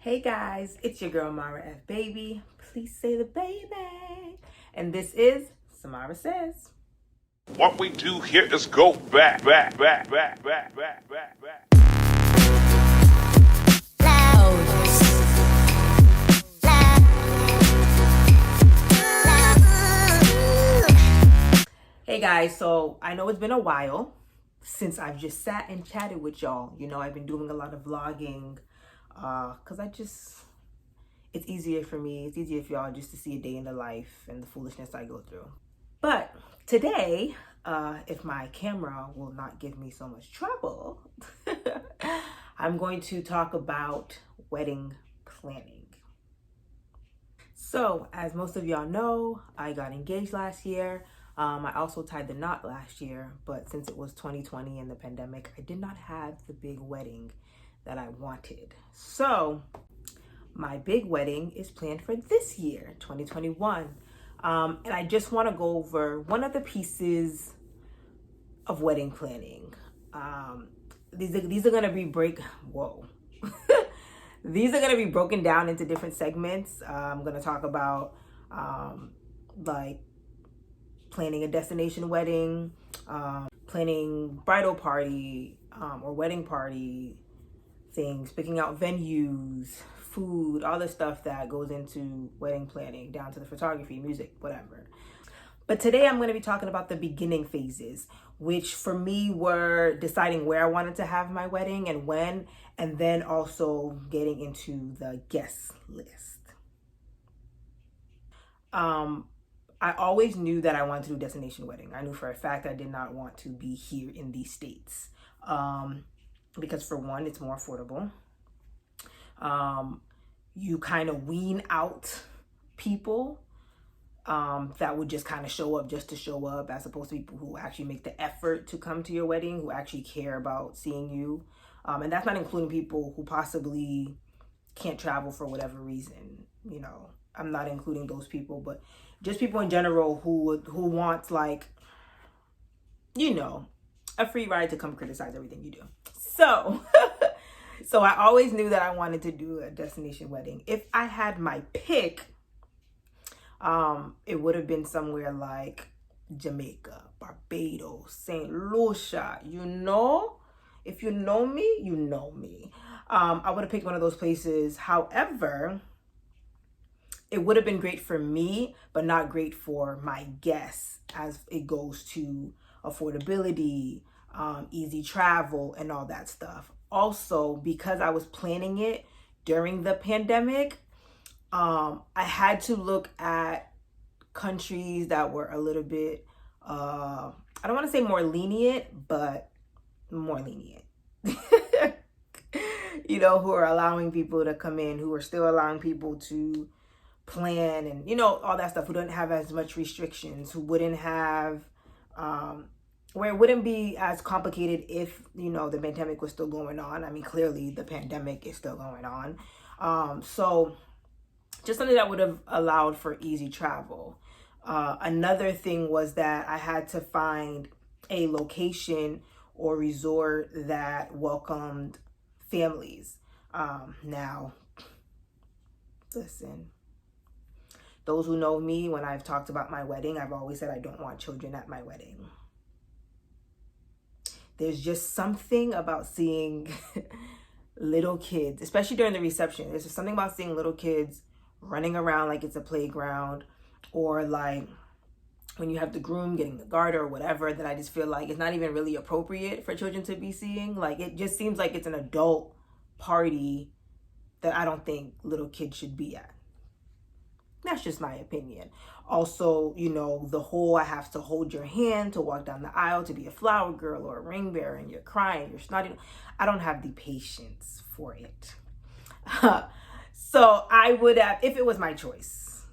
Hey guys, it's your girl Mara F. Baby. Please say the baby. And this is Samara Says. What we do here is go back. Hey guys, so I know it's been a while since I've just sat and chatted with y'all. You know, I've been doing a lot of vlogging because it's easier for me. It's easier for y'all just to see a day in the life and the foolishness I go through. But today, if my camera will not give me so much trouble, I'm going to talk about wedding planning. So, as most of y'all know, I got engaged last year. I also tied the knot last year, but since it was 2020 and the pandemic, I did not have the big wedding that I wanted. So, my big wedding is planned for this year, 2021. And I just want to go over one of the pieces of wedding planning. These are going to be These are going to be broken down into different segments. I'm going to talk about like planning a destination wedding, planning bridal party or wedding party things, picking out venues, food, all the stuff that goes into wedding planning, down to the photography, music, whatever. But today I'm going to be talking about the beginning phases, which for me were deciding where I wanted to have my wedding and when, and then also getting into the guest list. I always knew that I wanted to do destination wedding. I knew for a fact I did not want to be here in these states. Because for one, it's more affordable. You kind of wean out people that would just kind of show up just to show up, as opposed to people who actually make the effort to come to your wedding, who actually care about seeing you. And that's not including people who possibly can't travel for whatever reason. You know, I'm not including those people, but just people in general who want, like, you know, a free ride to come criticize everything you do. So, so I always knew that I wanted to do a destination wedding. If I had my pick, it would have been somewhere like Jamaica, Barbados, St. Lucia. You know, if you know me, you know me. I would have picked one of those places. However, it would have been great for me, but not great for my guests as it goes to affordability, easy travel, and all that stuff. Also, because I was planning it during the pandemic, I had to look at countries that were a little bit, I don't want to say more lenient, but more lenient. You know, who are allowing people to come in, who are still allowing people to plan and, you know, all that stuff, who don't have as much restrictions, who wouldn't have, where it wouldn't be as complicated if, you know, the pandemic was still going on. I mean, clearly the pandemic is still going on. So just something that would have allowed for easy travel. Another thing was that I had to find a location or resort that welcomed families. Now, listen, those who know me, when I've talked about my wedding, I've always said I don't want children at my wedding. There's just something about seeing little kids, especially during the reception. There's just something about seeing little kids running around like it's a playground, or like when you have the groom getting the garter or whatever, that I just feel like it's not even really appropriate for children to be seeing. Like, it just seems like it's an adult party that I don't think little kids should be at. That's just my opinion. Also, you know, the whole I have to hold your hand to walk down the aisle to be a flower girl or a ring bearer, and you're crying, you're snotty. I don't have the patience for it. So I would have, if it was my choice,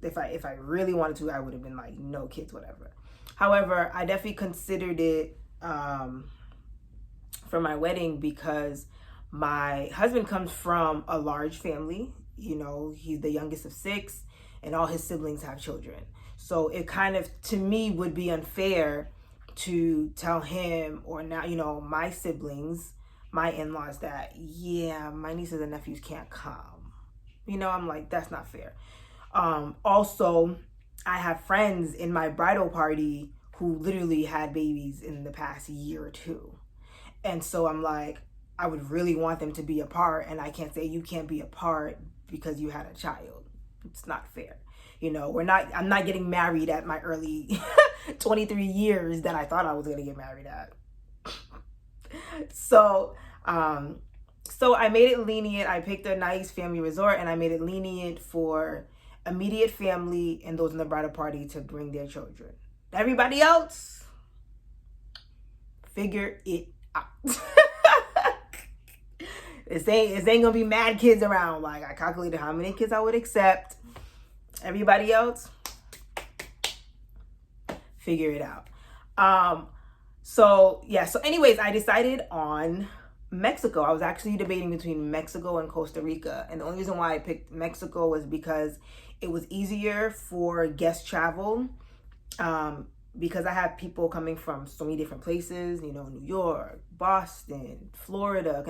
if I really wanted to, I would have been like, no kids, whatever. However, I definitely considered it for my wedding because my husband comes from a large family. You know, he's the youngest of 6 and all his siblings have children. So it kind of, to me, would be unfair to tell him, or now, you know, my siblings, my in-laws that, yeah, my nieces and nephews can't come. You know, I'm like, that's not fair. Also, I have friends in my bridal party who literally had babies in the past year or two. And so I'm like, I would really want them to be a part, and I can't say you can't be a part because you had a child. It's not fair. You know, I'm not getting married at my early 23 years that I thought I was going to get married at. So I made it lenient. I picked a nice family resort, and I made it lenient for immediate family and those in the bridal party to bring their children. Everybody else, figure it out. It ain't gonna be mad kids around. Like, I calculated how many kids I would accept. Everybody else, figure it out. So anyways, I decided on Mexico. I was actually debating between Mexico and Costa Rica. And the only reason why I picked Mexico was because it was easier for guest travel. Because I have people coming from so many different places, you know, New York, Boston, Florida,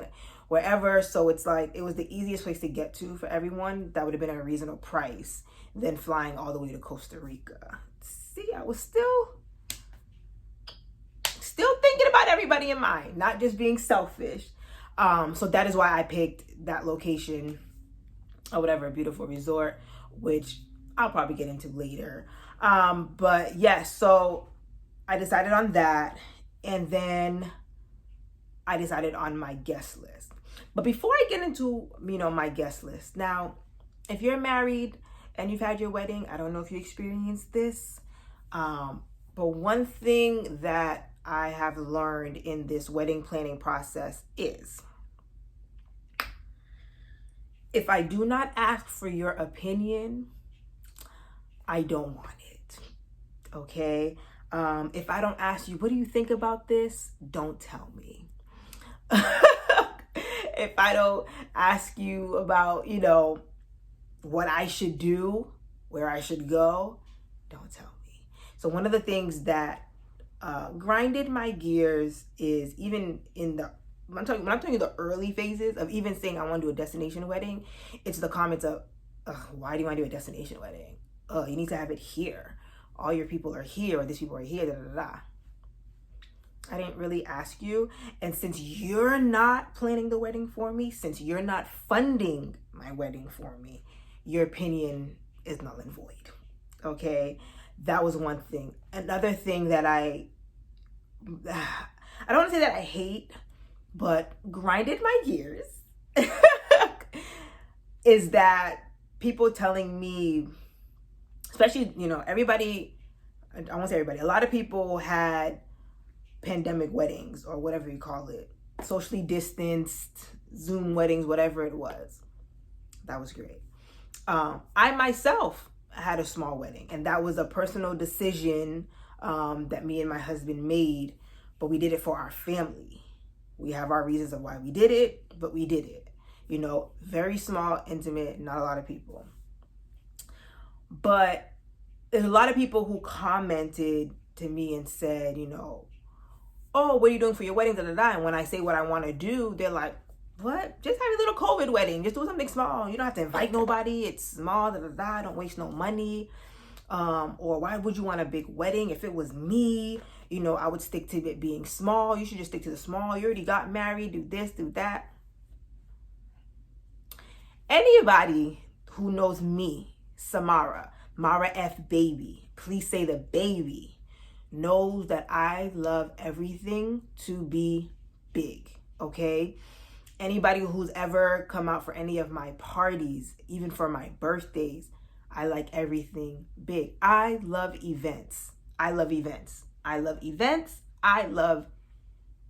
wherever. So it's like, it was the easiest place to get to for everyone. That would have been at a reasonable price than flying all the way to Costa Rica. See, I was still thinking about everybody in mind, not just being selfish. So that is why I picked that location or whatever, beautiful resort, which I'll probably get into later. But yes, so I decided on that, and then I decided on my guest list. But before I get into, you know, my guest list, now, if you're married and you've had your wedding, I don't know if you experienced this, but one thing that I have learned in this wedding planning process is, if I do not ask for your opinion, I don't want it. Okay? If I don't ask you, what do you think about this? Don't tell me. If I don't ask you about, you know, what I should do, where I should go, don't tell me. So one of the things that grinded my gears is, even in the, when I'm telling you the early phases of even saying I want to do a destination wedding, it's the comments of, why do you want to do a destination wedding? You need to have it here. All your people are here, or these people are here, da da da. I didn't really ask you. And since you're not planning the wedding for me, since you're not funding my wedding for me, your opinion is null and void. Okay? That was one thing. Another thing that I don't want to say that I hate, but grinded my gears is that people telling me, especially, you know, everybody, I won't say everybody, a lot of people had pandemic weddings, or whatever you call it, socially distanced, Zoom weddings, whatever it was. That was great. I myself had a small wedding, and that was a personal decision that me and my husband made, but we did it for our family. We have our reasons of why we did it, but we did it. You know, very small, intimate, not a lot of people. But there's a lot of people who commented to me and said, you know, oh, what are you doing for your wedding? Da, da, da. And when I say what I want to do, they're like, what? Just have a little COVID wedding. Just do something small. You don't have to invite nobody. It's small. Da, da, da. Don't waste no money. Or why would you want a big wedding? If it was me, you know, I would stick to it being small. You should just stick to the small. You already got married. Do this, do that. Anybody who knows me, Samara, Mara F. Baby, please say the baby, knows that I love everything to be big, okay? Anybody who's ever come out for any of my parties, even for my birthdays, I like everything big. I love events. I love events. I love events. I love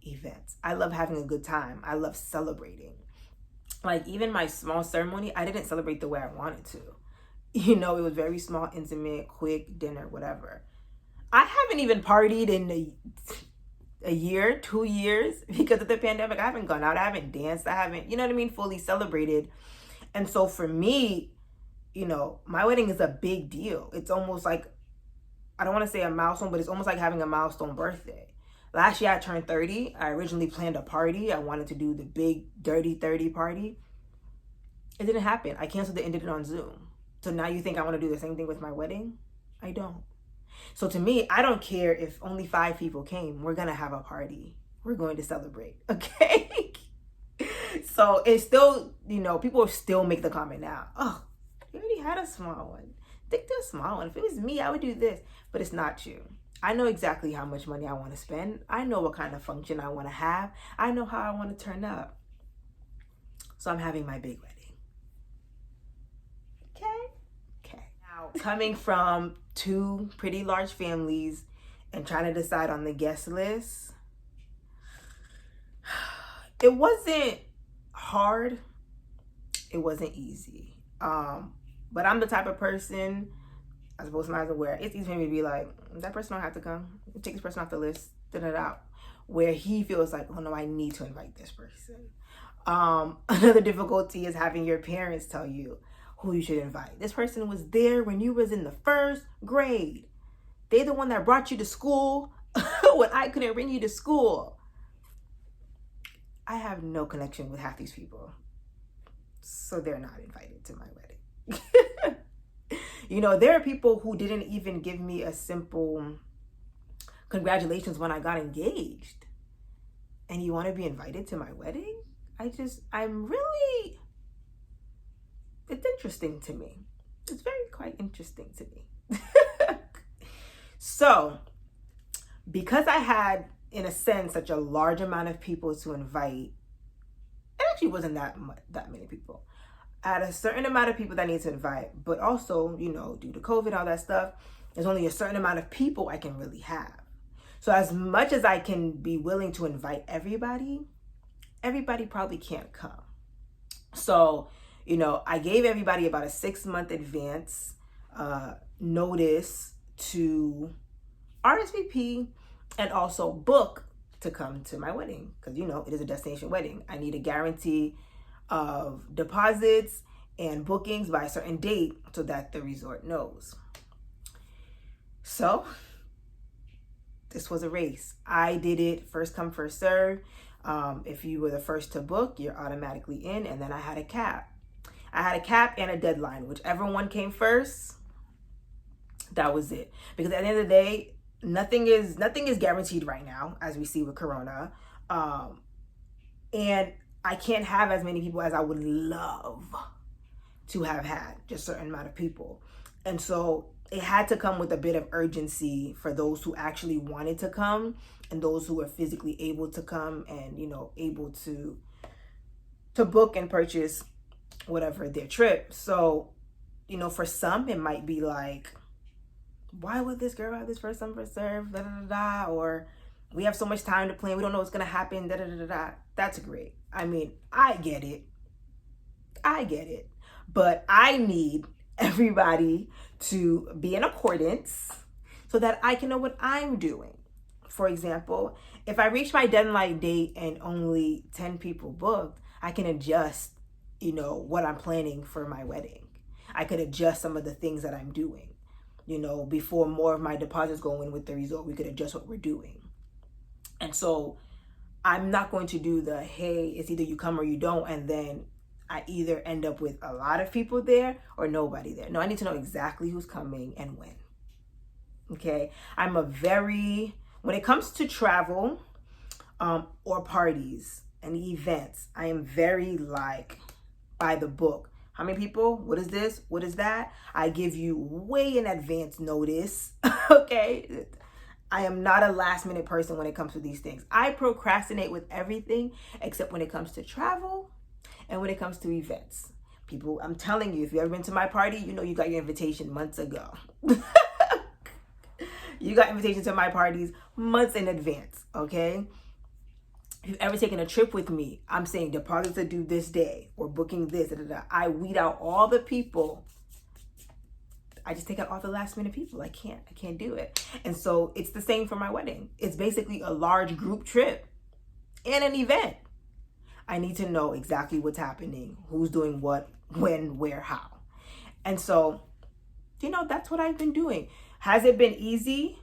events. I love having a good time. I love celebrating. Like, even my small ceremony, I didn't celebrate the way I wanted to. You know, it was very small, intimate, quick, dinner, whatever. I haven't even partied in a year, 2 years because of the pandemic. I haven't gone out. I haven't danced. I haven't, you know what I mean, fully celebrated. And so for me, you know, my wedding is a big deal. It's almost like, I don't want to say a milestone, but it's almost like having a milestone birthday. Last year I turned 30. I originally planned a party. I wanted to do the big dirty 30 party. It didn't happen. I canceled it and did it on Zoom. So now you think I want to do the same thing with my wedding? I don't. So to me, I don't care if only 5 people came. We're going to have a party. We're going to celebrate. Okay? So it's still, people still make the comment now. Oh, you already had a small one. Think they're small one. If it was me, I would do this. But it's not you. I know exactly how much money I want to spend. I know what kind of function I want to have. I know how I want to turn up. So I'm having my big wedding. Okay. Now, coming from 2 pretty large families and trying to decide on the guest list, it wasn't hard. It wasn't easy. But I'm the type of person, I suppose somebody's aware, it's easy for me to be like, that person don't have to come. Take this person off the list, send it out. Where he feels like, oh no, I need to invite this person. Another difficulty is having your parents tell you who you should invite. This person was there when you was in the 1st grade. They're the one that brought you to school when I couldn't bring you to school. I have no connection with half these people. So they're not invited to my wedding. There are people who didn't even give me a simple congratulations when I got engaged. And you want to be invited to my wedding? It's interesting to me. It's quite interesting to me. So, because I had, in a sense, such a large amount of people to invite, it actually wasn't that many people. I had a certain amount of people that I need to invite, but also, due to COVID, all that stuff, there's only a certain amount of people I can really have. So as much as I can be willing to invite everybody probably can't come. So, I gave everybody about a 6-month advance notice to RSVP and also book to come to my wedding. Because, it is a destination wedding. I need a guarantee of deposits and bookings by a certain date so that the resort knows. So this was a race. I did it first come, first serve. If you were the first to book, you're automatically in. And then I had a cap. And a deadline. Whichever one came first, that was it. Because at the end of the day, nothing is guaranteed right now, as we see with Corona. And I can't have as many people as I would love to have had, just a certain amount of people. And so it had to come with a bit of urgency for those who actually wanted to come and those who were physically able to come and, able to book and purchase whatever their trip. So, for some, it might be like, why would this girl have this first come, first serve, da da da da, or we have so much time to plan, we don't know what's going to happen, da da da da. That's great. I mean, I get it. But I need everybody to be in accordance so that I can know what I'm doing. For example, if I reach my deadline date and only 10 people booked, I can adjust, what I'm planning for my wedding. I could adjust some of the things that I'm doing. Before more of my deposits go in with the resort, we could adjust what we're doing. And so I'm not going to do the, hey, it's either you come or you don't, and then I either end up with a lot of people there or nobody there. No, I need to know exactly who's coming and when. Okay? When it comes to travel or parties and events, I am very by the book. How many people? What is this? What is that? I give you way in advance notice. Okay? I am not a last minute person when it comes to these things. I procrastinate with everything except when it comes to travel and when it comes to events. People, I'm telling you, if you've ever been to my party, you got your invitation months ago. You got invitations to my parties months in advance, okay? If you've ever taken a trip with me, I'm saying deposits are due this day. We're booking this. Da, da, da. I weed out all the people. I just take out all the last minute people. I can't do it. And so it's the same for my wedding. It's basically a large group trip and an event. I need to know exactly what's happening, who's doing what, when, where, how. And so, that's what I've been doing. Has it been easy?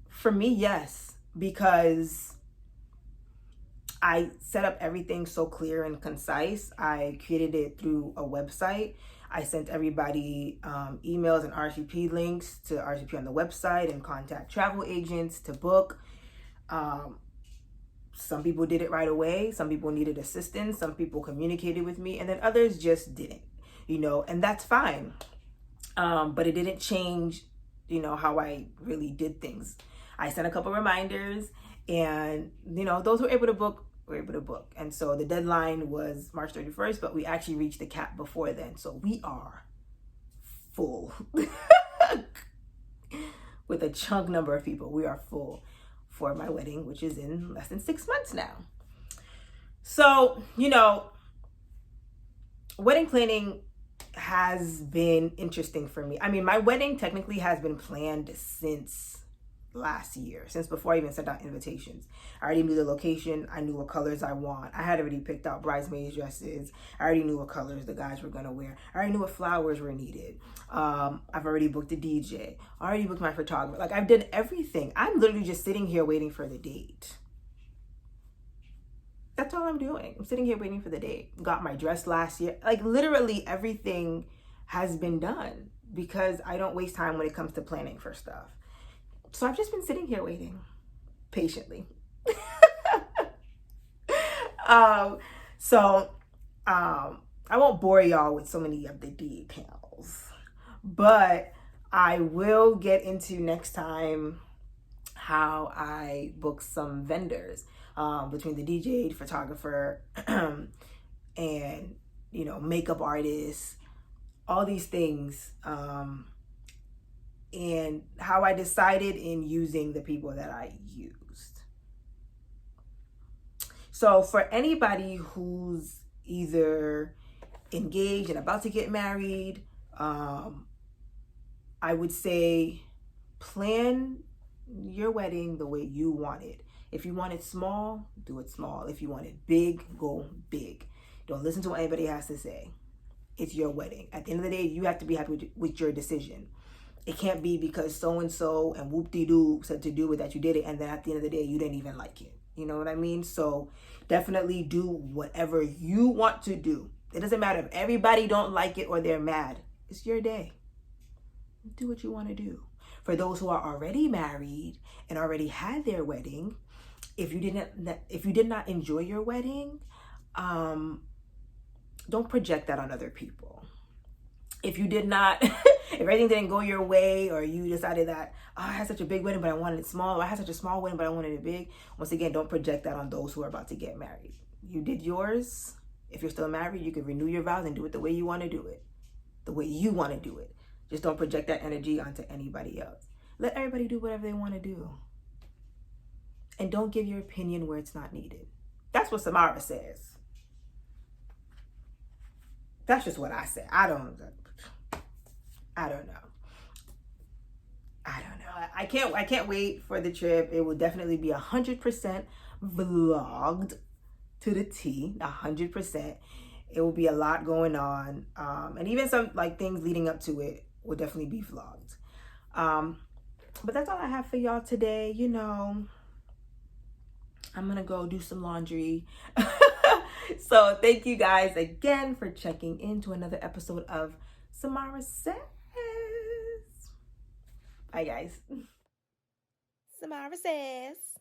For me, yes. because I set up everything so clear and concise. I created it through a website. I sent everybody emails and RSVP links to RSVP on the website and contact travel agents to book. Some people did it right away. Some people needed assistance. Some people communicated with me, and then others just didn't, and that's fine. But it didn't change, how I really did things. I sent a couple reminders, and, those who were able to book were able to book. And so the deadline was March 31st, but we actually reached the cap before then. So we are full with a chunk number of people. We are full for my wedding, which is in less than 6 months now. So, wedding planning has been interesting for me. I mean, my wedding technically has been planned since last year, since before I even sent out invitations. I already knew the location. I knew what colors I want. I had already picked out bridesmaids dresses. I already knew what colors the guys were gonna wear. I already knew what flowers were needed. I've already booked a DJ. I already booked my photographer. Like, I've done everything. I'm literally just sitting here waiting for the date. That's all I'm doing. I'm sitting here waiting for the date. Got my dress last year. Like, literally everything has been done because I don't waste time when it comes to planning for stuff. So I've just been sitting here waiting patiently. I won't bore y'all with so many of the details, but I will get into next time how I book some vendors between the DJ, photographer, and makeup artists, all these things. And how I decided in using the people that I used. So for anybody who's either engaged and about to get married, I would say plan your wedding the way you want it. If you want it small, do it small. If you want it big, go big. Don't listen to what anybody has to say. It's your wedding. At the end of the day, you have to be happy with your decision. It can't be because so-and-so and whoop-de-doo said to do it that you did it, and then at the end of the day, you didn't even like it. You know what I mean? So definitely do whatever you want to do. It doesn't matter if everybody don't like it or they're mad. It's your day. Do what you want to do. For those who are already married and already had their wedding, if you did not enjoy your wedding, don't project that on other people. If you did not, if everything didn't go your way, or you decided that, I had such a big wedding, but I wanted it small, or I had such a small wedding, but I wanted it big. Once again, don't project that on those who are about to get married. You did yours. If you're still married, you can renew your vows and do it the way you want to do it. The way you want to do it. Just don't project that energy onto anybody else. Let everybody do whatever they want to do. And don't give your opinion where it's not needed. That's what Samara says. That's just what I say. I don't know. I can't wait for the trip. It will definitely be 100% vlogged to the T. 100%. It will be a lot going on, and even some things leading up to it will definitely be vlogged. But that's all I have for y'all today. I'm gonna go do some laundry. So thank you guys again for checking into another episode of Samara Says. Bye, guys. Samara Says.